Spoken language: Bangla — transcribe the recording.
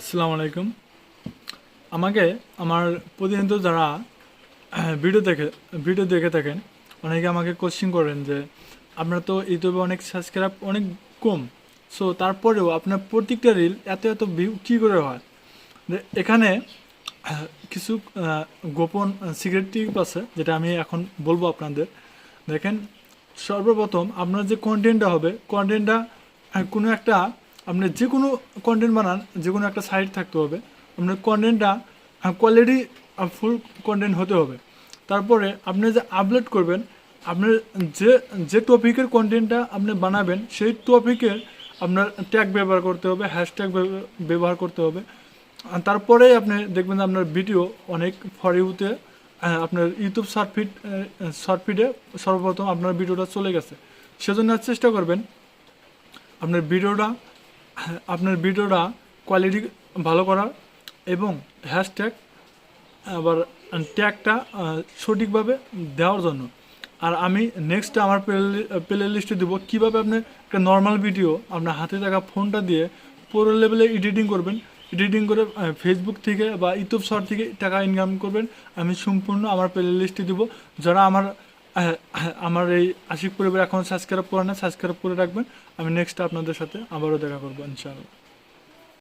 আসসালামু আলাইকুম। আমাকে আমার প্রতিনিয়ত যারা ভিডিও দেখে থাকেন, অনেকে আমাকে কোশ্চিন করেন যে আপনার তো ইউটিউবে অনেক সাবস্ক্রাইব অনেক কম, সো তারপরেও আপনার প্রত্যেকটা রিল এত এত ভিউ কী করে হয়। যে এখানে কিছু গোপন সিক্রেট টিপ আছে, যেটা আমি এখন বলবো আপনাদের। দেখেন, সর্বপ্রথম আপনার যে কন্টেন্টটা হবে, কন্টেন্টটা কোনো একটা, আপনি যে কোনো কন্টেন্ট বানান, যে কোনো একটা সাইট থাকতে হবে। আপনার কন্টেন্টটা কোয়ালিটি ফুল কন্টেন্ট হতে হবে। তারপরে আপনি যে আপলোড করবেন, আপনার যে যে টপিকের কন্টেন্টটা আপনি বানাবেন, সেই টপিকের আপনার ট্যাগ ব্যবহার করতে হবে, হ্যাশট্যাগ ব্যবহার করতে হবে। আর তারপরে আপনি দেখবেন যে আপনার ভিডিও অনেক ফর ইউতে, আপনার ইউটিউব শর্ট ফিডে সর্বপ্রথম আপনার ভিডিওটা চলে গেছে। সেজন্য চেষ্টা করবেন আপনার ভিডিওটা কোয়ালিটি ভালো করার, এবং হ্যাশট্যাগ আবার ট্যাগটা সঠিকভাবে দেওয়ার জন্য। আর আমি নেক্সট আমার প্লে লিস্টে দেবো কীভাবে আপনি একটা নর্মাল ভিডিও আপনার হাতে থাকা ফোনটা দিয়ে পুরো লেভেলে এডিটিং করবেন, এডিটিং করে ফেসবুক থেকে বা ইউটিউব শর্ট থেকে টাকা ইনকাম করবেন। আমি সম্পূর্ণ আমার প্লে লিস্টে দেবো। যারা আমার এই আশিক পরিবার এখন সাবস্ক্রাইব করে না, সাবস্ক্রাইব করে রাখবেন। আমি নেক্সট আপনাদের সাথে আবারও দেখা করবো ইনশাআল্লাহ।